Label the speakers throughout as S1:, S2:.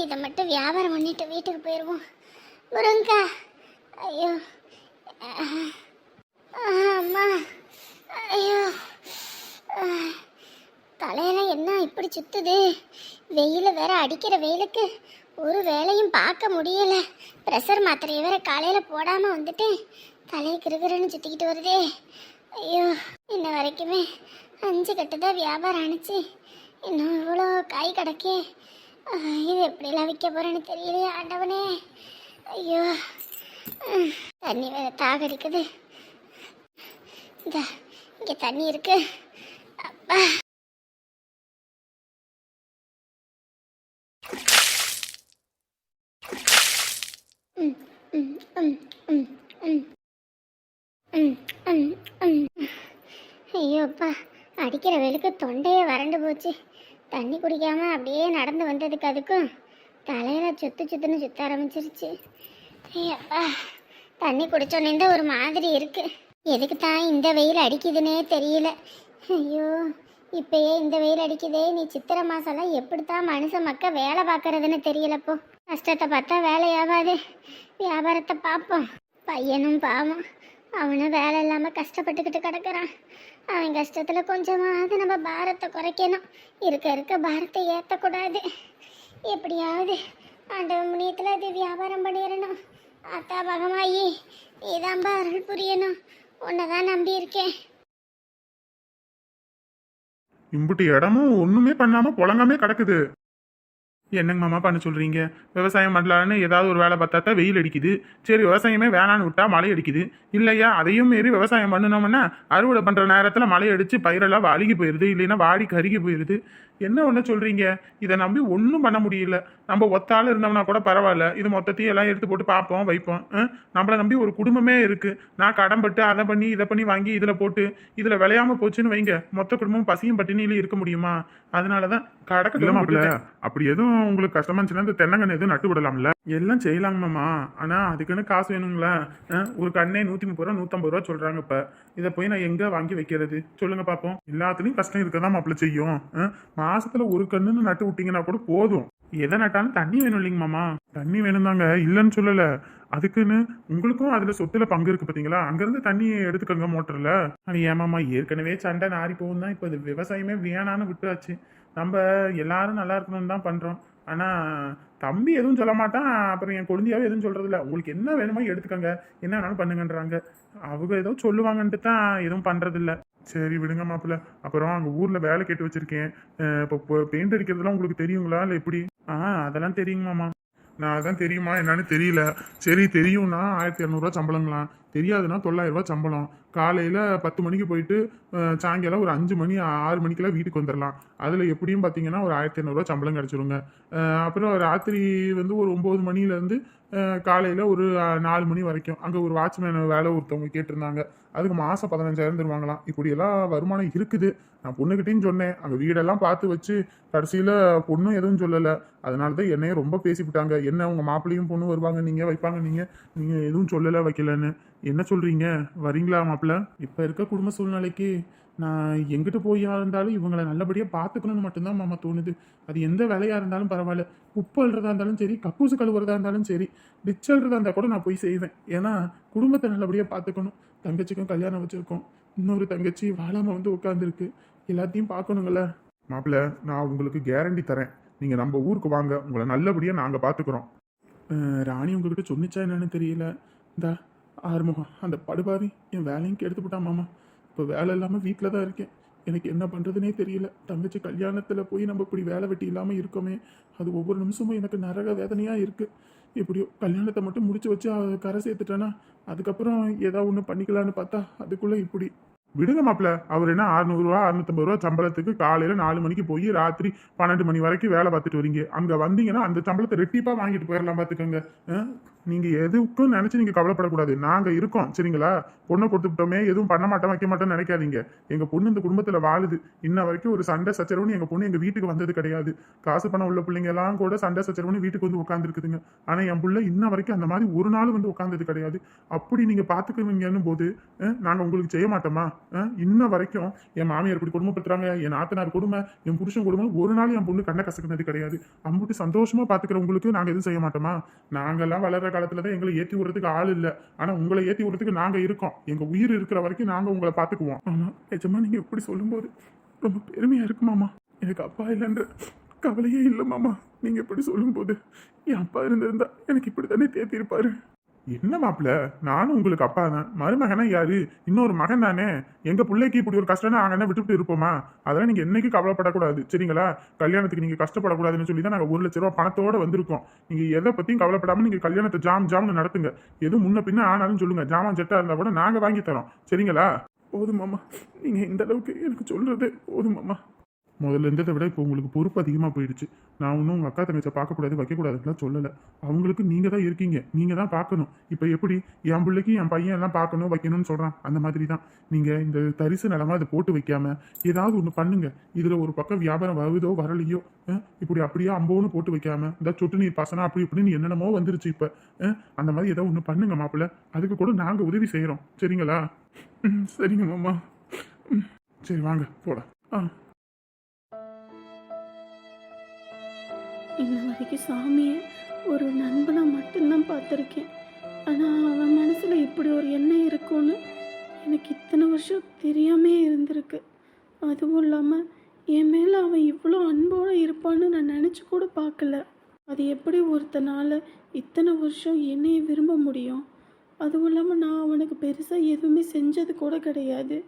S1: இதை மட்டும் வியாபாரம் பண்ணிட்டு வீட்டுக்கு போயிடுவோம். முருங்கா, ஐயோ அம்மா, ஐயோ தலையில என்ன இப்படி சுத்துது? வெயில வேற அடிக்கிற வெயிலுக்கு ஒரு வேலையும் பார்க்க முடியல. ப்ரெஷர் மாத்திரையை வேற காலையில போடாம வந்துட்டேன். தலையை கிருகிருன்னு சுத்திக்கிட்டு வருதே. ஐயோ, இன்ன வரைக்குமே 5 கட்டு தான் வியாபாரம் ஆணுச்சு. இன்னும் இவ்வளோ காய் கிடக்கே. இது எப்படிலாம் விற்க போறேன்னு தெரியலையே ஆண்டவனே. ஐயோ, தண்ணி வேற தாகடிக்குது. இங்க தண்ணி இருக்கு. அப்பா, ஐயோப்பா, அடிக்கிற வெளுக்கு தொண்டையே வறண்டு போச்சு. தண்ணி குடிக்காம அப்படியே நடந்து வந்ததுக்கு அதுக்கும் தலையில சுத்துன்னு சுத்த ஆரம்பிச்சிருச்சு. ஐயப்பா, தண்ணி குடிச்சோன்னே தான் ஒரு மாதிரி இருக்கு. எதுக்கு தான் இந்த வெயில் அடிக்குதுன்னே தெரியல. ஐயோ, இப்பயே இந்த வெயில் அடிக்குதே. நீ சித்திரை மாசம்லாம் எப்படித்தான் மனுஷ மக்க வேலை பார்க்கறதுன்னு தெரியலப்போ. கஷ்டத்தை பார்த்தா வேலையாகாது. வியாபாரத்தை பார்ப்போம். பையனும் பாவம், அவனும் வேலை இல்லாமல் கஷ்டப்பட்டுக்கிட்டு கிடக்குறான். அவன் கஷ்டத்தில் கொஞ்சமாவது நம்ம பாரத்தை குறைக்கணும். இருக்க பாரத்தை ஏற்றக்கூடாது. எப்படியாவது ஆண்டவன் முனியத்தில் அது வியாபாரம் பண்ணிடணும். ஆத்தா பகமாயி, நீதான்பா அருள் புரியணும். உன்னைதான் நம்பி இருக்கேன்.
S2: இம்புட்டு இடமும் ஒண்ணுமே பண்ணாம புழங்காமே கிடக்குது. என்னங்க மாமா பண்ண சொல்றீங்க? விவசாயம் பண்ணலான்னு ஏதாவது ஒரு வேலை பார்த்தா தான் வெயில் அடிக்குது. சரி, விவசாயமே வேணான்னு விட்டா மழை அடிக்குது. இல்லையா, அதையும் மீறி விவசாயம் பண்ணினோம்னா அறுவடை பண்ற நேரத்தில் மழை அடிச்சு பயிரெல்லாம் அழுகி போயிடுது, இல்லைன்னா வாடி கருகி போயிடுது. என்ன ஒன்று சொல்றீங்க? இதை நம்பி ஒன்றும் பண்ண முடியல. நம்ம ஒத்தாள் இருந்தோம்னா கூட பரவாயில்ல. இது மொத்தத்தையும் எல்லாம் எடுத்து போட்டு பார்ப்போம், வைப்போம். நம்மளை நம்பி ஒரு குடும்பமே இருக்கு. நான் கடன் பட்டு அதை பண்ணி இதை பண்ணி வாங்கி இதில் போட்டு இதில் விளையாம போச்சுன்னு வைங்க, மொத்த குடும்பம் பசியும் பட்டினியில இருக்க முடியுமா? அதனாலதான் கடக்க. அப்படி எதுவும் உங்களுக்கு கஷ்டமா இருந்துச்சுன்னா இந்த தென்னங்கன்று எதுவும் நட்டு விடலாம்ல? எல்லாம் செய்யலாங்கம்மா. ஆனா அதுக்குன்னு காசு வேணுங்களா? ஒரு கண்ணே 130 ரூபா 150 ரூபா சொல்றாங்க. இப்ப இதை போய் நான் எங்க வாங்கி வைக்கிறது சொல்லுங்க பாப்போம். எல்லாத்துலயும் கஷ்டம் இருக்கதான் மாப்பிள்ள செய்யும். மாசத்துல ஒரு கண்ணுன்னு நட்டு விட்டீங்கன்னா கூட போதும். எதை நட்டாலும் தண்ணி வேணும் இல்லைங்க மாமா? தண்ணி வேணும் தாங்க, இல்லைன்னு சொல்லல. அதுக்குன்னு உங்களுக்கும் அதுல சொத்துல பங்கு இருக்கு பாத்தீங்களா? அங்கிருந்து தண்ணி எடுத்துக்கோங்க மோட்டர்ல. ஆனா ஏமாமா, ஏற்கனவே சண்டை நாரி போகும் தான். இப்ப இது விவசாயமே வேணான்னு விட்டாச்சு. நம்ம எல்லாரும் நல்லா இருக்கணும்னு தான் பண்றோம். ஆனா தம்பி எதுவும் சொல்ல மாட்டான். அப்புறம் என் குழந்தையாவே எதுவும் சொல்றது இல்லை. உங்களுக்கு என்ன வேணுமோ எடுத்துக்கோங்க, என்ன வேணாலும் பண்ணுங்கன்றாங்க. அவங்க ஏதோ சொல்லுவாங்கன்ட்டு தான் எதுவும் பண்றது இல்லை. சரி விடுங்க மாப்பிள்ள. அப்புறம் அங்கே ஊரில் வேலை கேட்டு வச்சிருக்கேன். இப்போ பெயிண்ட் அடிக்கிறதுலாம் உங்களுக்கு தெரியுங்களா இல்லை எப்படி? அதெல்லாம் தெரியுங்க மாமா. நான் அதான் தெரியுமா என்னன்னு தெரியல. சரி, தெரியும்னா 1200 சம்பளங்களாம், தெரியாதுன்னா 900 ரூபா சம்பளம். காலையில் 10 மணிக்கு போயிட்டு சாயங்காலம் ஒரு 5 மணி 6 மணிக்கெல்லாம் வீட்டுக்கு வந்துடலாம். அதில் எப்படியும் பார்த்தீங்கன்னா ஒரு 1500 ரூபா சம்பளம் கிடச்சிருங்க. அப்புறம் ராத்திரி வந்து ஒரு 9 மணிலேருந்து காலையில் ஒரு 4 மணி வரைக்கும் அங்கே ஒரு வாட்ச்மேன் வேலை ஒருத்தவங்க கேட்டிருந்தாங்க. அதுக்கு மாதம் 15,000 தருவாங்களாம். இப்படியெல்லாம் வருமானம் இருக்குது. நான் பொண்ணுக்கிட்டையும் சொன்னேன். அங்கே வீடெல்லாம் பார்த்து வச்சு கடைசியில் பொண்ணும் எதுவும் சொல்லலை. அதனால தான் என்னையே ரொம்ப பேசிவிட்டாங்க. என்ன உங்கள் மாப்பிள்ளையும் பொண்ணு வருவாங்க, நீங்கள் வைப்பாங்க, நீங்கள் எதுவும் சொல்லலை வைக்கலன்னு. என்ன சொல்கிறீங்க, வரீங்களா மாப்பிள்ள? இப்போ இருக்க குடும்ப சூழ்நிலைக்கு நான் எங்கிட்டு போயா இருந்தாலும் இவங்களை நல்லபடியாக பார்த்துக்கணும்னு மட்டும்தான் மாமா தோணுது. அது எந்த வேலையாக இருந்தாலும் பரவாயில்ல. உப்பு அழுறதா இருந்தாலும் சரி, கக்கூசு கழுவுறதா இருந்தாலும் சரி, டிச் அழுறதா இருந்தால் கூட நான் போய் செய்வேன். ஏன்னா குடும்பத்தை நல்லபடியாக பார்த்துக்கணும். தங்கச்சிக்கும் கல்யாணம் வச்சுருக்கோம். இன்னொரு தங்கச்சி வாழாமல் வந்து உட்காந்துருக்கு. எல்லாத்தையும் பார்க்கணுங்கள மாப்பிள்ள. நான் உங்களுக்கு கேரண்டி தரேன். நீங்கள் நம்ம ஊருக்கு வாங்க, உங்களை நல்லபடியாக நாங்கள் பார்த்துக்குறோம். ராணி உங்ககிட்ட சொன்னிச்சா என்னன்னு தெரியல. இந்த ஆறுமுகம் அந்த படுபாவி என் வேலையும் கெடுத்து போட்டான் மாமா. இப்போ வேலை இல்லாமல் வீட்டில் தான் இருக்கேன். எனக்கு என்ன பண்ணுறதுனே தெரியல. தங்கச்சி கல்யாணத்தில் போய் நம்ம இப்படி வேலை வெட்டி இல்லாமல் இருக்கோமே, அது ஒவ்வொரு நிமிஷமும் எனக்கு நரக வேதனையாக இருக்குது. எப்படியோ கல்யாணத்தை மட்டும் முடிச்சு வச்சு கரை சேர்த்துட்டேன்னா அதுக்கப்புறம் ஏதாவது ஒன்று பண்ணிக்கலான்னு பார்த்தா அதுக்குள்ளே இப்படி. விடுங்க மாப்பிள்ள. அவர் என்ன 600 ரூபா 650 ரூபா சம்பளத்துக்கு காலையில் 4 மணிக்கு போய் ராத்திரி 12 மணி வரைக்கும் வேலை பார்த்துட்டு வரீங்க. அங்கே வந்தீங்கன்னா அந்த சம்பளத்தை ரெட்டிப்பாக வாங்கிட்டு போயிடலாம் பார்த்துக்கோங்க. நீங்க எதுக்கும் நினைச்சு நீங்க கவலைப்படக்கூடாது. நாங்க இருக்கோம் சரிங்களா? பொண்ணை கொடுத்துட்டோமே எதுவும் பண்ண மாட்டோம் வைக்க மாட்டோம்னு நினைக்காதீங்க. எங்க பொண்ணு இந்த குடும்பத்துல வாழுது. இன்ன வரைக்கும் ஒரு சண்டை சச்சரவுன்னு எங்க பொண்ணு எங்க வீட்டுக்கு வந்தது கிடையாது. காசு பணம் உள்ள பிள்ளைங்க எல்லாம் கூட சண்டை சச்சரவுன்னு வீட்டுக்கு வந்து உட்காந்துருக்குதுங்க. ஆனா என் புள்ள இன்ன வரைக்கும் அந்த மாதிரி ஒரு நாள் வந்து உட்கார்ந்தது கிடையாது. அப்படி நீங்க பாத்துக்குவீங்கன்னு போது நாங்க உங்களுக்கு செய்ய மாட்டோமா? இன்ன வரைக்கும் என் மாமியார் இப்படி குடும்பப்படுத்துறாங்க, என் நாத்தனார் கொடுமை, என் புருஷன் கொடுமை, ஒரு நாள் என் பொண்ணு கண்ணை கசக்குனது கிடையாது. அம்புட்டு சந்தோஷமா பாத்துக்கிறவங்களுக்கு நாங்க எதுவும் செய்ய மாட்டோமா? நாங்கெல்லாம் வளர்ற காலத்துல தான் எங்களை ஏத்தி விடுறதுக்கு ஆள் இல்ல. ஆனா உங்களை ஏத்தி விடுறதுக்கு நாங்க இருக்கோம். எங்க உயிர் இருக்கிற வரைக்கும் நாங்க உங்களை பாத்துக்குவோம். ஆமா நிஜமா நீங்க இப்படி சொல்லும்போது ரொம்ப பெருமையா இருக்கு மாமா. எனக்கு அப்பா இல்லைன்ற கவலையே இல்லை மாமா. நீங்க இப்படி சொல்லும்போது என் அப்பா இருந்திருந்தா எனக்கு இப்படி தானே தேத்தி இருப்பாரு. என்ன மாப்பிள்ள, நானும் உங்களுக்கு அப்பா தான். மருமகனா யாரு? இன்னொரு மகன் தானே. எங்க பிள்ளைக்கு இப்படி ஒரு கஷ்டம்னா நாங்க என்ன விட்டுவிட்டு இருப்போமா? அதெல்லாம் நீங்க என்னைக்கு கவலைப்படக்கூடாது சரிங்களா? கல்யாணத்துக்கு நீங்க கஷ்டப்படக்கூடாதுன்னு சொல்லி தான் நாங்க 1,00,000 பணத்தோட வந்திருக்கோம். நீங்க எதை பத்தியும் கவலைப்படாம நீங்க கல்யாணத்தை ஜாம்னு நடத்துங்க. எதுவும் முன்ன பின்ன ஆனாலும் சொல்லுங்க. ஜாமான் செட்டா இருந்தா கூட நாங்க வாங்கி தரோம் சரிங்களா? போதும் மாமா, நீங்க இந்த அளவுக்கு எனக்கு சொல்றது போதும் மாமா. முதல்ல இருந்ததை விட இப்போ உங்களுக்கு பொறுப்பு அதிகமாக போயிடுச்சு. நான் ஒன்றும் உங்கள் அக்கா தங்கச்சை பார்க்கக்கூடாது வைக்கக்கூடாதுலாம் சொல்லலை. அவங்களுக்கு நீங்கள் தான் இருக்கீங்க, நீங்கள் தான் பார்க்கணும். இப்போ எப்படி என் பிள்ளைக்கு என் பையன் எல்லாம் பார்க்கணும் வைக்கணும்னு சொல்கிறான், அந்த மாதிரி தான் நீங்கள் இந்த தரிசு நிலமா அதை போட்டு வைக்காம ஏதாவது ஒன்று பண்ணுங்க. இதில் ஒரு பக்கம் வியாபாரம் வருதோ வரலையோ இப்படி அப்படியே அம்போன்னு போட்டு வைக்காம இந்த சொட்டு நீர் பாசனம் அப்படி இப்படின்னு என்னென்னமோ வந்துருச்சு. இப்போ அந்த மாதிரி ஏதோ ஒன்று பண்ணுங்க மாப்பிள்ள. அதுக்கு கூட நாங்கள் உதவி செய்கிறோம் சரிங்களா? சரிங்க மாமா. சரி வாங்க போகலாம்.
S3: இன்ன வரைக்கும் சாமியை ஒரு நண்பனாக மட்டும்தான் பார்த்துருக்கேன். ஆனால் அவன் மனசில் இப்படி ஒரு எண்ணம் இருக்கும்னு எனக்கு இத்தனை வருஷம் தெரியாமே இருந்திருக்கு. அதுவும் இல்லாமல் என் மேலே அவன் இவ்வளோ அன்போடு இருப்பான்னு நான் நினச்சி கூட பார்க்கல. அது எப்படி ஒருத்தனால் இத்தனை வருஷம் என்னையை விரும்ப முடியும்? அதுவும் இல்லாமல் நான் அவனுக்கு பெருசாக எதுவுமே செஞ்சது கூட கிடையாது.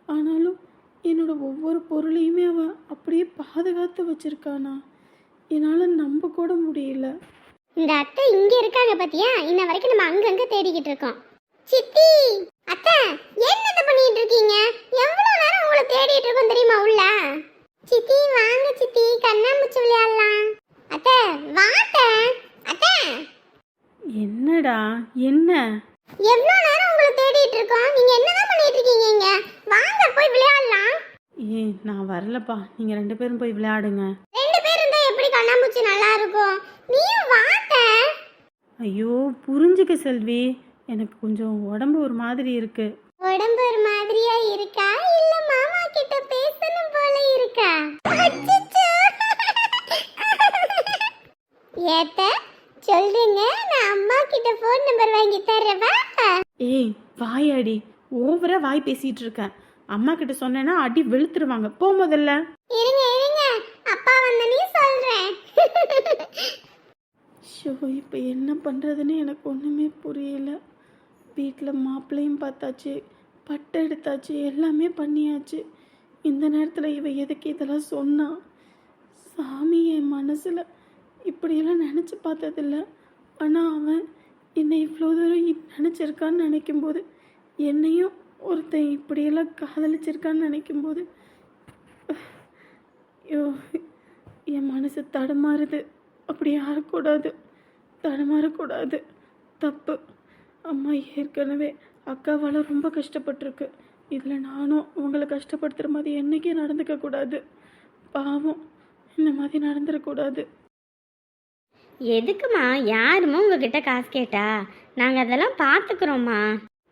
S3: ஆனாலும் என்னோடய ஒவ்வொரு பொருளையுமே அவன் அப்படியே பாதுகாத்து வச்சுருக்கானா? என்னால் நம்ப கூட முடியல.
S1: இந்த அத்தை இங்க இருக்காங்க பாத்தியா? இன்ன வரைக்கும் நம்ம அங்கங்க தேடிக்கிட்டு இருக்கோம். சித்தி, அத்தை என்னது பண்ணிட்டு இருக்கீங்க? எவ்வளவு நேரம் உங்களை தேடிட்டு இருக்கோம் தெரியுமா உள்ள? சித்தி வாங்க சித்தி, கண்ணாமூச்சி விளையாடலாம். அத்தை வாத்த. அத்தை
S3: என்னடா என்ன?
S1: எவ்வளவு நேரம் உங்களை தேடிட்டு இருக்கோம். நீங்க என்னதான் பண்ணிட்டு இருக்கீங்க இங்க? வாங்க போய் விளையாடலாம்.
S3: நான் வரலப்பா, நீங்கள் 2 பேரும் போய் விளையாடுங்க.
S1: 2 பேர் இருந்தா எப்படி கண்ணாமூச்சி நல்லா இருக்கும்? நீயும் வாத்த.
S3: ஐயோ புரிஞ்சுக்க செல்வி, எனக்கு கொஞ்சம் உடம்பு ஒரு மாதிரி இருக்கு.
S1: உடம்பு ஒரு மாதிரியா இருக்கா இல்ல மாமா கிட்ட பேசணும் போல இருக்கா? அச்சச்சோ. ஏத்த சொல்லுங்க, நான் அம்மா கிட்ட ஃபோன் நம்பர் வாங்கி தரவா?
S3: ஏய் வாயாடி, ஓவரா வாய் பேசிட்டு இருக்கேன். அம்மா கிட்ட சொன்னேன்னா அடி வெளுத்துருவாங்க. போ முதல்ல.
S1: இருங்க இருங்க, அப்பா வந்தனே சொல்றேன்.
S3: ஷோ, இப்போ என்ன பண்ணுறதுன்னு எனக்கு ஒன்றுமே புரியல. வீட்டில் மாப்பிள்ளையும் பார்த்தாச்சு, பட்டை எடுத்தாச்சு, எல்லாமே பண்ணியாச்சு. இந்த நேரத்தில் இவ எதுக்கு இதெல்லாம் சொன்னா? சாமி என் மனசில் இப்படியெல்லாம் நினச்சி பார்த்ததில்ல. ஆனால் அவன் என்னை இவ்வளோ தூரம் நினச்சிருக்கான்னு நினைக்கும்போது, என்னையும் ஒருத்தன் இப்படியெல்லாம் காதலிச்சிருக்கான்னு நினைக்கும்போது ஐயோ என் மனசு தடுமாறுது. அப்படி யாரக்கூடாது, தடுமாறக்கூடாது, தப்பு. அம்மா ஏற்கனவே அக்காவால் ரொம்ப கஷ்டப்பட்டிருக்கு. இதில் நானும் உங்களை கஷ்டப்படுத்துகிற மாதிரி என்றைக்கே நடந்துக்கக்கூடாது. பாவம், இந்த மாதிரி நடந்துடக்கூடாது.
S4: எதுக்குமா யாருமா உங்ககிட்ட காசு கேட்டா? நாங்கள் அதெல்லாம் பார்த்துக்குறோம்மா.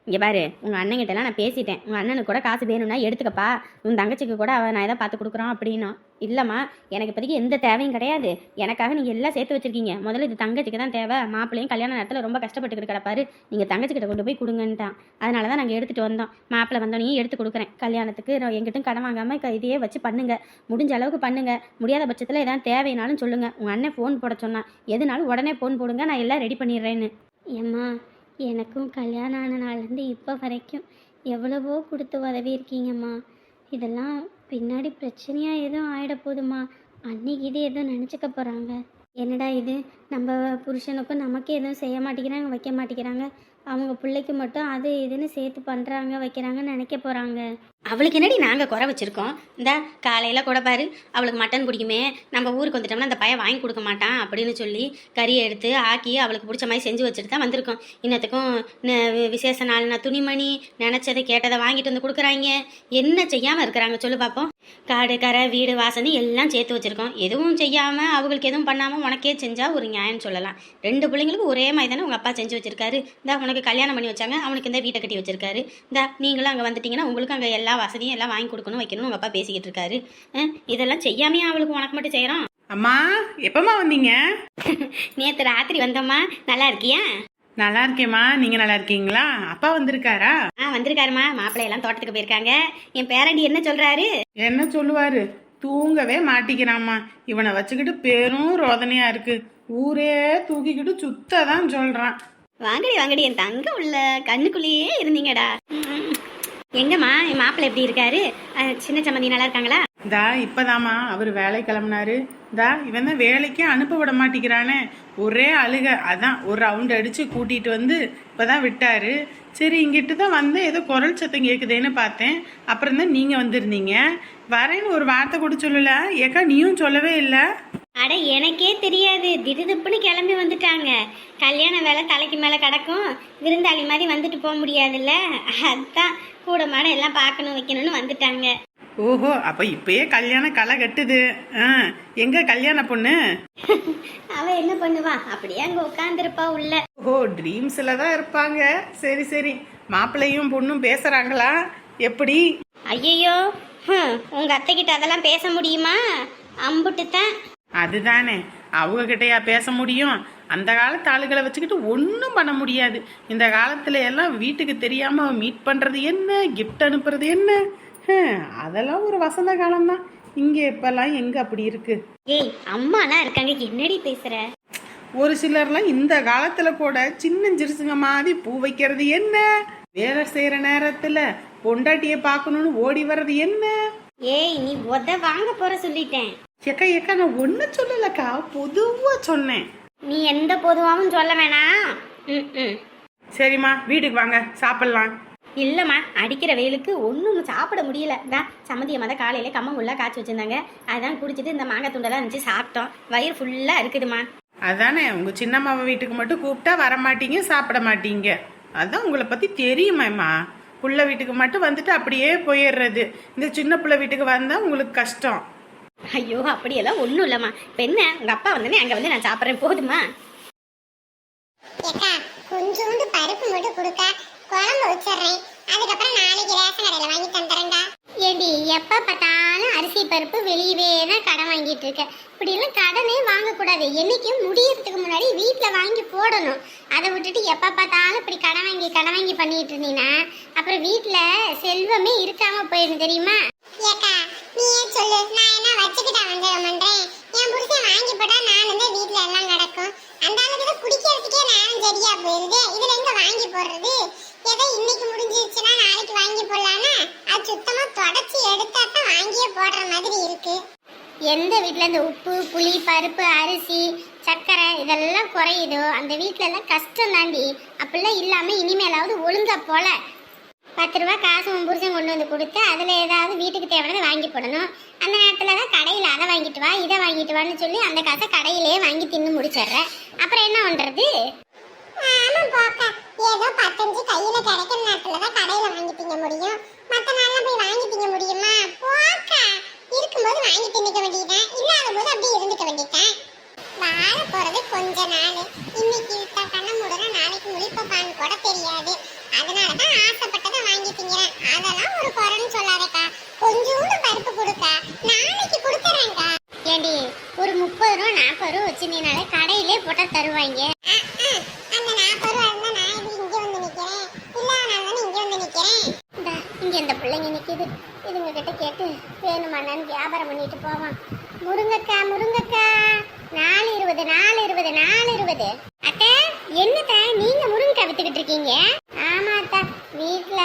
S4: இங்கே பாரு, உங்கள் அண்ணங்கிட்டலாம் நான் பேசிட்டேன். உங்கள் அண்ணனுக்கு கூட காசு வேணும்னா எடுத்துக்கப்பா, உன் தங்கச்சிக்கு கூட அவன் நான் எதாவது பார்த்து கொடுக்குறான் அப்படின்னா. இல்லைம்மா, எனக்கு இப்போதைக்கு எந்த தேவையும் கிடையாது. எனக்காக நீங்கள் எல்லாம் சேர்த்து வச்சுருக்கீங்க. முதல்ல இது தங்கச்சிக்கு தான் தேவை. மாப்பிள்ளையும் கல்யாண நேரத்தில் ரொம்ப கஷ்டப்பட்டுக்கிட்டு கிடப்பாரு, நீங்கள் தங்கச்சிக்கிட்ட கொண்டு போய் கொடுங்கன்ட்டான். அதனால தான் நாங்கள் எடுத்துகிட்டு வந்தோம். மாப்பிள்ளை வந்தோடனே எடுத்து கொடுக்குறேன். கல்யாணத்துக்கு எங்கிட்டும் கடன் வாங்காமல் இதையே வச்சு பண்ணுங்கள். முடிஞ்ச அளவுக்கு பண்ணுங்கள். முடியாத பட்சத்தில் எதாவது தேவைனாலும் சொல்லுங்கள். உங்கள் அண்ணன் ஃபோன் போட சொன்னான். எதுனாலும் உடனே ஃபோன் போடுங்க, நான் எல்லாம் ரெடி பண்ணிடுறேன்னு.
S1: ஏம்மா, எனக்கும் கல்யாணம் ஆன நாள்லேருந்து இப்போ வரைக்கும் எவ்வளவோ கொடுத்து உதவி இருக்கீங்கம்மா. இதெல்லாம் பின்னாடி பிரச்சனையாக எதுவும் ஆகிட போதுமா? அன்னைக்கு இது எதுவும் நினச்சிக்க போகிறாங்க. என்னடா இது, நம்ம புருஷனுக்கும் நமக்கு எதுவும் செய்ய மாட்டேங்கிறாங்க, வைக்க மாட்டேங்கிறாங்க.
S4: அவங்க பிள்ளைக்கு மட்டும் அது இதுன்னு சேர்த்து பண்ணுறாங்க வைக்கிறாங்கன்னு நினைக்க போகிறாங்க. அவளுக்கு என்னடி நாங்கள் குறை வச்சுருக்கோம்? இந்த காலையில் கூட பாரு, அவளுக்கு மட்டன் பிடிக்குமே, நம்ம ஊருக்கு வந்துட்டோம்னா அந்த பையன் வாங்கி கொடுக்க மாட்டான் அப்படின்னு சொல்லி கறியை எடுத்து ஆக்கி அவளுக்கு பிடிச்ச மாதிரி செஞ்சு வச்சுட்டு தான் வந்திருக்கோம். இன்னத்துக்கும் விசேஷ நாள்னா துணிமணி நினச்சதை கேட்டதை வாங்கிட்டு வந்து கொடுக்குறாங்க. என்ன செய்யாமல் இருக்கிறாங்க சொல்லு பார்ப்போம். காடு கரை வீடு வாசனை எல்லாம் சேர்த்து வச்சுருக்கோம். எதுவும் செய்யாமல் அவங்களுக்கு எதுவும் பண்ணாமல் உனக்கே செஞ்சால் ஒரு நியாயம் சொல்லலாம். 2 பிள்ளைங்களுக்கும் ஒரே மாதிரி தானே உங்கள் அப்பா செஞ்சு வச்சுருக்காரு. இந்த உனக்கு கல்யாணம் பண்ணி வச்சாங்க, அவனுக்கு இந்த வீட்டை கட்டி வச்சுருக்காரு. இந்த நீங்களும் அங்கே வந்துட்டீங்கன்னா உங்களுக்கு அங்கே எல்லா வசதியும் எல்லாம் வாங்கி கொடுக்கணும் வைக்கணும் உங்கள் அப்பா பேசிக்கிட்டு இருக்காரு. இதெல்லாம் செய்யாமையே அவளுக்கு உனக்கு மட்டும் செய்கிறோம்.
S5: அம்மா எப்பமா வந்தீங்க?
S4: நேற்று ராத்திரி வந்தோம்மா. நல்லா இருக்கியா?
S5: நல்லா இருக்கேம்மா, நீங்க நல்லா இருக்கீங்களா? அப்பா வந்திருக்காரா?
S4: வந்திருக்காருமா. மாப்பிள்ளை எல்லாம் தோட்டத்துக்கு போயிருக்காங்க. என் பேரண்டி என்ன சொல்றாரு?
S5: என்ன சொல்லுவாரு? தூங்கவே மாட்டிக்கிறாம்மா. இவனை வச்சுக்கிட்டு பெரும் ரோதனையா இருக்கு. ஊரே தூக்கிக்கிட்டு சுத்ததான் சொல்றான்.
S4: வாங்கடி என் தங்க உள்ள கண்ணுக்குள்ளேயே இருந்தீங்கடா. எங்கம்மா என் மாப்பிள்ளை எப்படி இருக்காரு? சின்ன சம்மந்தி நல்லா இருக்காங்களா?
S5: தா இப்பதாம்மா அவர் வேலை கிளம்புனாரு. தா இவன் தான் வேலைக்கே அனுப்ப விட மாட்டேங்கிறானே. ஒரே அழுக. அதான் ஒரு ரவுண்ட் அடிச்சு கூட்டிட்டு வந்து இப்பதான் விட்டாரு. சரி இங்கிட்டு தான் வந்து ஏதோ குரல் சத்தம் கேட்குதேன்னு பார்த்தேன். அப்புறம் தான் நீங்க வந்திருந்தீங்க. வரேன்னு ஒரு வார்த்தை கூட சொல்லல. ஏக்கா நீயும் சொல்லவே இல்லை.
S4: அட எனக்கே தெரியாது, திடுதுப்புன்னு கிளம்பி வந்துட்டாங்க. கல்யாண வேலை தலைக்கு மேலே கிடக்கும், விருந்தாளி மாதிரி வந்துட்டு போக முடியாதுல்ல, அதுதான் கூட மாட எல்லாம் பார்க்கணும் வைக்கணும்னு வந்துட்டாங்க.
S5: ஓஹோ, அப்ப இப்பயே கல்யாண களை கட்டுது. எங்க கல்யாண பொண்ணு?
S4: அவ என்ன பண்ணுவா, அப்படியே அங்க உட்காந்துருப்பா உள்ள.
S5: ஓஹோ, ட்ரீம்ஸ்ல தான் இருப்பாங்க. சரி சரி, மாப்பிள்ளையும் பொண்ணும் பேசுறாங்களா? எப்படி?
S4: ஐயோ, உங்க அத்தை கிட்ட அதெல்லாம் பேச முடியுமா? அம்புட்டு தான்.
S5: அதுதானே, அவங்க கிட்டயா பேச முடியும்? அந்த காலத்து ஆளுகளை வச்சுக்கிட்டு ஒன்றும் பண்ண முடியாது. இந்த காலத்துல எல்லாம் வீட்டுக்கு தெரியாம மீட் பண்றது என்ன, கிஃப்ட் அனுப்புறது என்ன, அதெல்லாம் ஒரு வசந்த காலம்தான். இங்க இப்பெல்லாம் எங்க அப்படி இருக்கு?
S4: ஏய் அம்மாலாம் இருக்காங்க, என்னடி பேசுற?
S5: ஒரு சிலர்லாம் இந்த காலத்துல கூட சின்னஞ்சிறுசுங்க மாதிரி பூ வைக்கிறது என்ன, வேலை செய்யற நேரத்துல பொண்டாட்டிய பாக்கணும்னு ஓடி வர்றது என்ன.
S4: ஏய் நீ வாங்க போற சொல்லிட்டேன்.
S5: ஏக்கா நான் ஒண்ணு சொல்லலக்கா, பொதுவா சொன்னேன்.
S4: நீ எந்த பொதுவாகவும் சொல்ல வேணாம்.
S5: சரிம்மா, வீட்டுக்கு வாங்க சாப்பிடலாம்.
S4: இல்லைம்மா, அடிக்கிற வெயிலுக்கு ஒன்றும் சாப்பிட முடியல. தான் சம்மந்தியம்மா தான் காலையில கம்மங்குள்ளா காய்ச்சி வச்சுருந்தாங்க, அதான் குடிச்சிட்டு இந்த மாங்காய் துண்டெல்லாம் இருந்துச்சு சாப்பிட்டோம். வயிறு ஃபுல்லாக இருக்குதுமா.
S5: அதானே, உங்க சின்னம்மாவை வீட்டுக்கு மட்டும் கூப்பிட்டா வர மாட்டீங்க, சாப்பிட மாட்டீங்க. அதான் உங்களை பத்தி தெரியுமேம்மா. புள்ள வீட்டுக்கு மட்டும் வந்துட்டு அப்படியே போயிடுறது. இந்த சின்ன புள்ள வீட்டுக்கு வந்தா உங்களுக்கு கஷ்டம்.
S4: ஐயோ அப்படியெல்லாம் ஒன்றும் இல்லைம்மா. இப்போ என்ன, உங்கள் அப்பா வந்தோடனே அங்கே வந்து நான் சாப்பிட்றேன், போதுமா?
S1: ஏக்கா கொஞ்சோண்டு பருப்பு மட்டும் கொடுக்க, குழம்பு வச்சிடுறேன். அதுக்கப்புறம் நாளைக்கு ரேஷன் கடையில் வாங்கி தந்துறேன்டா. ஏடி எப்போ பார்த்தாலும் அரிசி பருப்பு வெளியவே தான் கடன் வாங்கிட்டு இருக்க. இப்படியெல்லாம் கடனே வாங்கக்கூடாது. என்னைக்கும் முடியறதுக்கு முன்னாடி வீட்டில் வாங்கி போடணும். அதை விட்டுட்டு எப்போ பார்த்தாலும் இப்படி கடன் வாங்கி பண்ணிட்டு இருந்தீங்கன்னா அப்புறம் வீட்டில் செல்வமே இருக்காம போயிடும் தெரியுமா? ஏக்கா நீயே சொல்லு, நான் என்ன வச்சுக்கிட்டா பண்றேன். என் புருஷன் வாங்கி போட்டா நான் வந்து வீட்டில் எல்லாம் கிடக்கும். அந்த அளவுக்கு குடிக்கிறதுக்கே நேரம் சரியா போயிருது. இதுல எங்க வாங்கி போடுறது? ஏதோ இன்னைக்கு முடிஞ்சிருச்சுன்னா நாளைக்கு வாங்கி போடலான்னா அது சுத்தமா தொடச்சி எடுத்தா தான் வாங்கியே போடுற மாதிரி இருக்கு. எந்த வீட்டில் இந்த உப்பு புளி பருப்பு அரிசி சர்க்கரை இதெல்லாம் குறையுதோ அந்த வீட்டில எல்லாம் கஷ்டம் தாண்டி. அப்படிலாம் இல்லாம இனிமேலாவது ஒழுங்கா போல 10 ரூபா காசு உன் புருஷன் கொண்டு வந்து கொடுத்து அதில் ஏதாவது வீட்டுக்கு தேவையானதை வாங்கி போடணும். அந்த நேரத்தில் தான் கடையில் அதை வாங்கிட்டு வா இதை வாங்கிட்டு வான்னு சொல்லி அந்த காசை கடையிலேயே வாங்கி தின்னு முடிச்சிடுற. அப்புறம் என்ன பண்ணுறது? ஆமாம் போக்க, ஏதோ 15 கையில் கிடைக்கிற நேரத்தில் தான் கடையில் வாங்கி திங்க முடியும். மற்ற நாளில் போய் வாங்கி திங்க முடியுமா? போக்க, இருக்கும்போது வாங்கி தின்னுக்க வேண்டியதான், இல்லாத போது அப்படியே இருந்துக்க வேண்டியதான். வாழ போகிறது கொஞ்ச நாள். இன்னைக்கு கண்ண முடுற நாளைக்கு முழிப்பான்னு கூட தெரியாது. அதனால தான் ஆசைப்பட்டதை வாங்கி திங்கிறேன். அதெல்லாம் ஒரு குறைன்னு சொல்லாதக்கா. கொஞ்சோண்டு பருப்பு கொடுக்கா, நாளைக்கு கொடுத்துறேன்க்கா. ஏண்டி ஒரு 30 ரூபா 40 ரூபா வச்சுனாலே கடையிலே போட்டா தருவாங்க. அந்த 40 ரூபா இருந்தா நான் இது இங்க வந்து நிக்கிறேன், இல்லாதனால இங்க வந்து நிக்கிறேன். இங்க இந்த பிள்ளைங்க நிக்குது, இதுங்க கிட்ட கேட்டு வேணுமான்னு வியாபாரம் பண்ணிட்டு போவான். முருங்கக்கா முருங்கக்கா 4.20 அத்தை என்னத்த நீங்க முருங்கை வித்துக்கிட்டு இருக்கீங்க? ஆமா அத்தா, வீட்டுல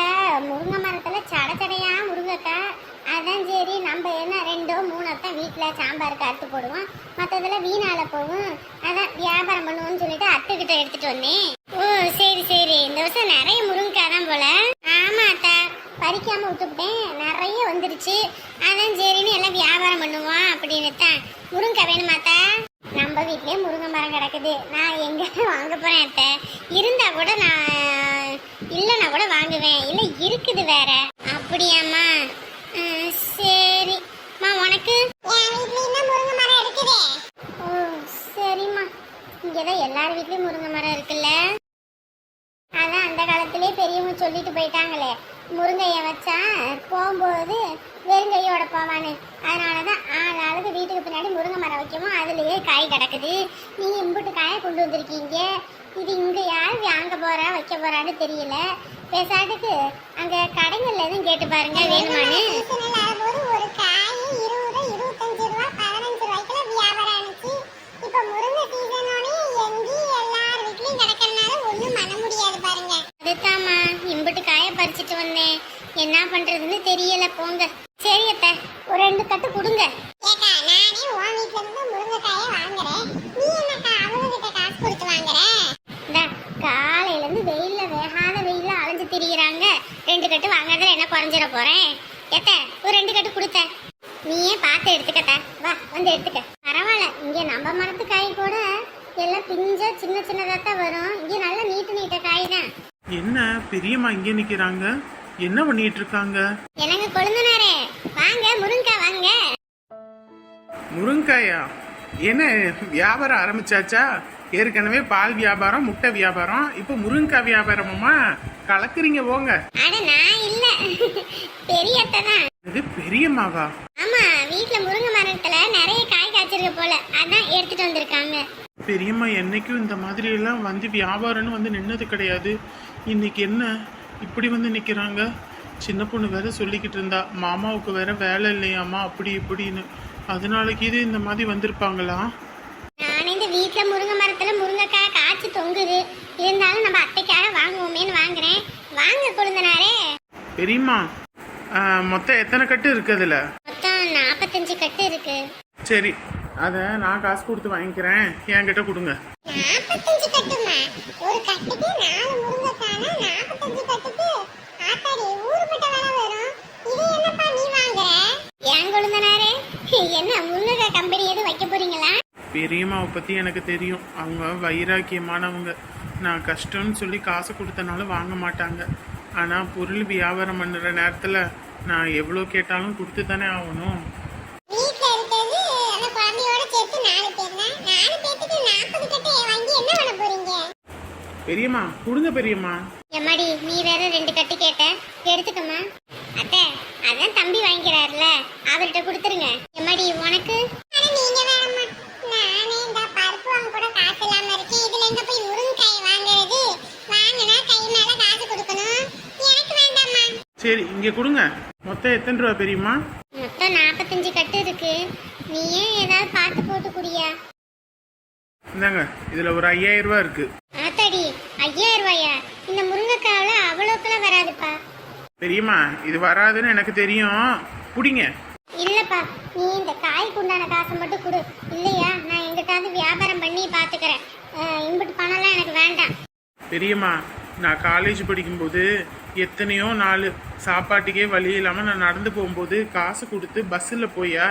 S1: முருங்கை மரத்துல சடையா முருங்கக்கா. அதான் சரி நம்ம என்ன 2 3 தான் வீட்டுல சாம்பாருக்கு அறுத்து போடுவோம், மற்றதுல வீணால போகும். அதான் வியாபாரம் பண்ணுவோம்னு சொல்லிட்டு அத்தை கிட்ட எடுத்துட்டு வந்தேன். ஓ சரி சரி, இந்த வருஷம் நிறைய முருங்கைக்காய் தான் போல. ஆமா அத்தா, பறிக்காம விட்டுவிட்டேன், நிறைய வந்துருச்சு. அதான் சரின்னு எல்லாம் வியாபாரம் பண்ணுவோம் அப்படின்னு தான். முருங்கைக்காய் வேணுமாத்தா? நம்ம வீட்லயே முருங்கை மரம் கிடக்குது, நான் எங்க வாங்க போறேன் அத்தை? இருந்தா கூட நான் இல்லைன்னா கூட வாங்குவேன், இல்லை இருக்குது வேற. அப்படியாம்மா? சரிம்மா. உனக்கு? முருங்கை மரம் இருக்குதே. ஓ சரிம்மா. இங்கதான் எல்லார் வீட்லயும் முருங்கை மரம் இருக்குல்ல. அதான் அந்த காலத்திலே பெரியவங்க சொல்லிட்டு போயிட்டாங்களே, முருங்கையை வச்சா போகும்போது வெறுங்கையோட போவான்னு. அதனாலதான் ஆளுக்கு வீட்டுக்கு பின்னாடி முருங்கை மரம் வைக்கவும் அதுலயே காய் கிடக்குது. நீங்க இம்புட்டு காயை கொண்டு வந்திருக்கீங்க. இது இங்க யார் வாங்க போறா வைக்க போறான்னு தெரியல. பேசாட்டுக்கு அங்க கடைகள்ல எதுவும் கேட்டு பாருங்க வேணுமான்னு. ஒரு காய் 20, 25 ரூபா, 15 ரூபாய்க்குள்ள வியாபாரம் ஆனிச்சு. இப்ப முருங்கை சீசனோட எங்கி எல்லார் வீட்லயும் கிடக்கறனால ஒண்ணும் பண்ண முடியாது பாருங்க. அதுதாம்மா இம்புட்டு காயை பறிச்சுட்டு வந்தேன், என்ன பண்றதுன்னு தெரியல. போங்க. சரி அத்தை, ஒரு 2 கட்டு கொடுங்க. ஏக்கா, நானே உன் வீட்ல இருந்து முருங்கைக்காயை வாங்குறேன், நீ என்னக்கா அவங்க கிட்ட காசு கொடுத்து வாங்குற? காலையில இருந்து வெயில்ல வேகாத வெயில்ல அலைஞ்சு திரியிறாங்க. 2 கட்டு வாங்குறதுல என்ன குறைஞ்சிட போறேன்? ஏத்த, ஒரு 2 கட்டு கொடுத்த, நீயே பார்த்து எடுத்துக்கட்ட. வா வந்து எடுத்துக்க. பரவாயில்ல, இங்க நம்ம மரத்து காய் கூட எல்லாம் பிஞ்சா சின்ன சின்னதாத்தான் வரும். இங்க நல்ல நீட்ட காய் தான்.
S2: என்ன பெரியம்மா இங்கே நிற்கிறாங்க? என்ன பண்ணிட்டு இருக்காங்க?
S1: எனக்கு கொழுந்தனாரே, வாங்க முருங்கைக்காய் வாங்க.
S2: முருங்காயா? என்ன வியாபாரம் ஆரம்பிச்சாச்சா? ஏற்கனவே பால் வியாபாரம், முட்டை வியாபாரம், இப்போ முருங்கைக்காய் வியாபாரமா? கலக்குறீங்க போங்க.
S1: அட நான் இல்ல, பெரியத்தை தான்.
S2: இது பெரியம்மாவா?
S1: ஆமா, வீட்ல முருங்கை மரத்துல நிறைய காய் காய்ச்சிருக்கு போல, அதான் எடுத்துட்டு வந்திருக்காங்க.
S2: பெரியம்மா என்னைக்கும் இந்த மாதிரி எல்லாம் வந்து வியாபாரம்னு வந்து நின்னது கிடையாது. இன்னைக்கு என்ன இப்படி வந்து நிக்கிறாங்க? சின்ன பொண்ணு வேற சொல்லிக்கிட்டு இருந்தா, மாமாவுக்கு வேற வேலை இல்லையாமா அப்படி இப்படின்னு. அதனாலக்கு இது இந்த மாதிரி வந்திருப்பாங்களா?
S1: நானே இந்த வீட்ல முருங்கை மரத்துல முருங்கைக்காய் காய்ச்சி தொங்குது, இருந்தாலும் நம்ம அத்தைக்காக வாங்குவோமேன்னு வாங்குறேன். வாங்க கொழுந்தனாரே.
S2: பெரியம்மா, மொத்தம் எத்தனை கட்டு இருக்கு அதுல?
S1: மொத்தம் 45 கட்டு இருக்கு.
S2: சரி, அதை நான் காசு கொடுத்து வாங்கிக்கிறேன், என்கிட்ட கொடுங்க.
S1: 45 கட்டுமா? ஒரு கட்டுக்கு 4 முருங்கைக்காய்னா 45 கட்டுக்கு ஆத்தாடி ஊருப்பட்ட விலை வரும். இது என்னப்பா நீ வாங்குற? ஏன் கொழுந்தனாரே, என்ன முருங்கைக்காய் கம்பெனி எதுவும் வைக்க போறீங்களா?
S2: பெரியம்மாவை பற்றி எனக்கு தெரியும், அவங்க வைராக்கியமானவங்க. நான் கஷ்டம்னு சொல்லி காசு கொடுத்தனாலும் வாங்க மாட்டாங்க. ஆனால் பொருள் வியாபாரம் பண்ணுற நேரத்தில் நான் எவ்வளோ கேட்டாலும் கொடுத்து தானே ஆகணும்.
S1: வீட்ல இருக்கிறது அந்த குழந்தையோட சேர்த்து 4 பேர் தான். 4 பேத்துக்கு 40 கட்டு வாங்கி என்ன பண்ண போறீங்க?
S2: பெரியம்மா கொடுங்க பெரியம்மா.
S1: எம்மாடி, நீ வேற 2 கட்டு கேட்ட, எடுத்துக்கம்மா. அத்தை, அதான் தம்பி வாங்கிக்கிறாருல, அவர்கிட்ட கொடுத்துருங்க. எம்மாடி உனக்கு? நீங்க வேறம்மா, நானே இந்த பருப்பு வாங்க கூட காசு இல்லாம இருக்கேன், இதுல எங்க போய் முருங்கைக்காய் வாங்குறது? வாங்கினா கை மேல காசு கொடுக்கணும், எனக்கு வேண்டாம்மா.
S2: சரி இங்கே கொடுங்க. மொத்தம் எத்தனை ரூபா பெரியம்மா?
S1: மொத்தம் 45 கட்டு இருக்கு, நீ ஏன் ஏதாவது பார்த்து போட்டு குடியா?
S2: இந்தாங்க, இதில் ஒரு 5000 ரூபா இருக்கு.
S1: ஆத்தாடி, 5000 ரூபாயா? இந்த முருங்கைக்காயில அவ்வளோக்கெல்லாம் வராதுப்பா.
S2: பெரியம்மா, இது வராதுன்னு எனக்கு தெரியும், பிடிங்க.
S1: இல்லப்பா, நீ இந்த காய்க்கு உண்டான காசை மட்டும் கொடு, இல்லையா நான் எங்கிட்டாவது வியாபாரம் பண்ணி பாத்துக்கிறேன். இம்புட்டு பணம்லாம் எனக்கு வேண்டாம்.
S2: பெரியம்மா, நான் காலேஜ் படிக்கும்போது எத்தனையோ நாள் சாப்பாட்டுக்கே வழி இல்லாமல் நான் நடந்து போகும்போது காசு கொடுத்து பஸ்ஸில் போயா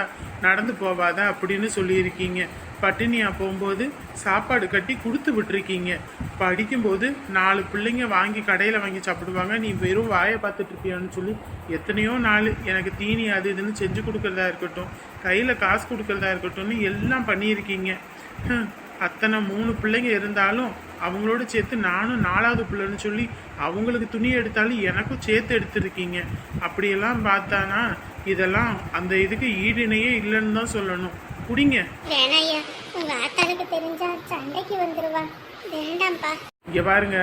S2: நடந்து போவாத அப்படின்னு சொல்லியிருக்கீங்க. பட்டினியா போகும்போது சாப்பாடு கட்டி கொடுத்து விட்டுருக்கீங்க. படிக்கும்போது 4 பிள்ளைங்க வாங்கி கடையில் வாங்கி சாப்பிடுவாங்க, நீ வெறும் வாயை பார்த்துட்டு இருப்பியான்னு சொல்லி எத்தனையோ நாள் எனக்கு தீனி அது இதுன்னு செஞ்சு கொடுக்குறதா இருக்கட்டும், கையில் காசு கொடுக்குறதா இருக்கட்டும்னு எல்லாம் பண்ணியிருக்கீங்க. அத்தனை 3 பிள்ளைங்க இருந்தாலும் அவங்களோட சேர்த்து நானும் 4வது பிள்ளைன்னு சொல்லி அவங்களுக்கு துணி எடுத்தாலும் எனக்கும் சேர்த்து எடுத்துருக்கீங்க. அப்படியெல்லாம் பார்த்தானா இதெல்லாம் அந்த இதுக்கு ஈடிணையே இல்லைன்னு தான் சொல்லணும். குடிங்க.
S1: வேணாயா, உங்க ஆத்தாளுக்கு தெரிஞ்சா சண்டைக்கு வந்துருவா, வேண்டாம்ப்பா.
S2: இங்கே பாருங்க,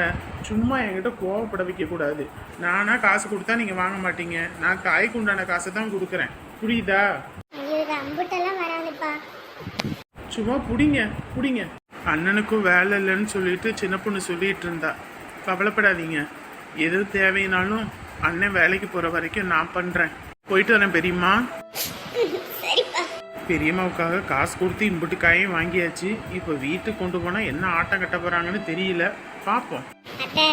S2: சும்மா என்கிட்ட கோவப்பட வைக்க கூடாது. நானா காசு கொடுத்தா நீங்க வாங்க மாட்டீங்க, நான் காய்க்கு உண்டான காசை தான் கொடுக்குறேன், புரியுதா?
S1: ஐயோ, இது அம்புட்டெல்லாம் வராதுப்பா.
S2: சும்மா புடிங்க புடிங்க. அண்ணனுக்கும் வேலை இல்லைன்னு சொல்லிட்டு சின்ன பொண்ணு சொல்லிட்டு இருந்தா. கவலைப்படாதீங்க, எது தேவைனாலும் அண்ணன் வேலைக்கு போற வரைக்கும் நான் பண்றேன். போயிட்டு வரேன் பெரியம்மா.
S1: சரிப்பா.
S2: பெரியம்மாவுக்காக காசு கொடுத்து இன்புட்டு காயும் வாங்கியாச்சு. இப்போ வீட்டுக்கு கொண்டு போனால் என்ன ஆட்டம் கட்ட போகிறாங்கன்னு தெரியல, பார்ப்போம்.
S1: அத்தை,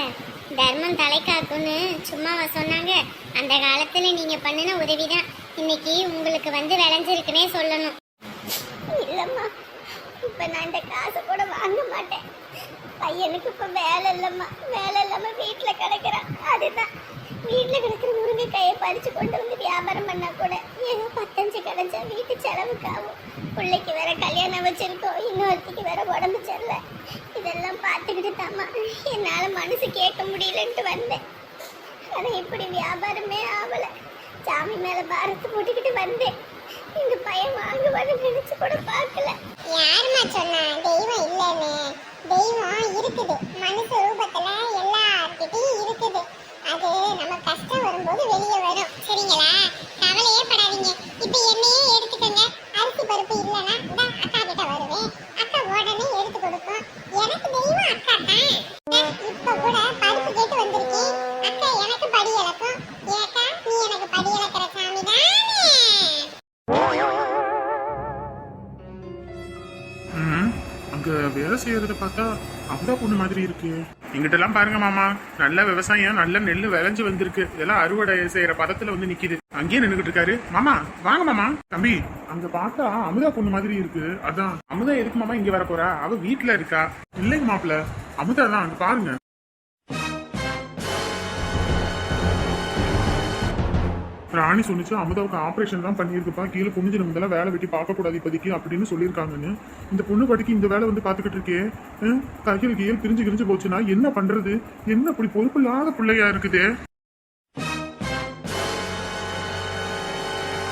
S1: தர்மம் தலை காக்கும்னு சும்மாவா சொன்னாங்க? அந்த காலத்துல நீங்க பண்ணின உதவிதான் இன்னைக்கு உங்களுக்கு வந்து விளைஞ்சிருக்குன்னே சொல்லணும். இல்லம்மா, இப்ப நான் இந்த காசை கூட வாங்க மாட்டேன். பையனுக்கு இப்ப வேலை இல்லம்மா, வேலை இல்லாம வீட்டுல கிடக்குறான். அதுதான் வீட்டுல கிடக்குற முருங்கைக்காயை பறிச்சு கொண்டு வந்து வியாபாரம் பண்ணா கூட ஏதோ 10 கிடைச்சா வீட்டு செலவுக்கு ஆகும். பிள்ளைக்கு வேற கல்யாணம் வச்சிருக்கோம், இன்னொருத்திக்கு வேற உடம்பு சரியில்லை. இதெல்லாம் பார்த்துக்கிட்டு தாம்மா என்னால மனசு கேட்க முடியலன்ட்டு வந்தேன். ஆனா இப்படி வியாபாரமே ஆகல. சாமி மேல பாரத்தை போட்டுக்கிட்டு வந்தேன். இந்த பையன் வாங்குவான்னு நினைச்சு கூட பார்க்கல. யாருமா சொன்னா தெய்வம் இல்லைன்னு? தெய்வம் இருக்குது, மனுஷ ரூபத்துல எல்லார்கிட்டையும் இருக்குது. அது நம்ம கஷ்டம் வரும்போது வெளியே வரும். சரிங்களா? கவலையே படாதீங்க. இப்ப என்னையே எடுத்துக்கோங்க. அரிசி பருப்பு இல்லைன்னா தான் அக்கா கிட்ட வருவேன். அக்கா உடனே எடுத்து கொடுக்கும். எனக்கு தெய்வம் அக்கா தான். இப்ப கூட பருப்பு கேட்டு வந்திருக்கேன். அக்கா எனக்கு படி இழக்கும். ஏக்கா நீ எனக்கு படி இழக்கிற சாமி தானே.
S2: அங்க வேலை செய்யறத பார்த்தா அமுதா பொண்ணு மாதிரி இருக்கு. இங்கிட்ட எல்லாம் பாருங்க மாமா, நல்ல விவசாயம், நல்ல நெல்லு விளைஞ்சு வந்திருக்கு. இதெல்லாம் அறுவடை செய்யற பதத்துல வந்து நிக்குது. அங்கேயே நின்னுகிட்டு இருக்காரு. மாமா வாங்க மாமா. தம்பி, அங்க பார்த்தா அமுதா பொண்ணு மாதிரி இருக்கு. அதான் அமுதா எதுக்கு மாமா இங்க வர போறா? அவ வீட்டுல இருக்கா. இல்லைங்க மாப்பிள்ள, அமுதா தான். அங்க பாருங்க. ராணி சொன்னிச்சு அமுதாவுக்கு ஆபரேஷன் தான் பண்ணியிருக்குப்பா, கீழே குனிஞ்சு நம்மளெல்லாம் வேலை வெட்டி பார்க்க கூடாது இப்போதைக்கு அப்படின்னு சொல்லியிருக்காங்கன்னு. இந்த பொண்ணு படிக்கு இந்த வேலை வந்து பார்த்துக்கிட்டு இருக்கே, கையில் கீழ் பிரிஞ்சு போச்சுன்னா என்ன பண்றது? என்ன இப்படி பொறுப்பு இல்லாத பிள்ளையா இருக்குது?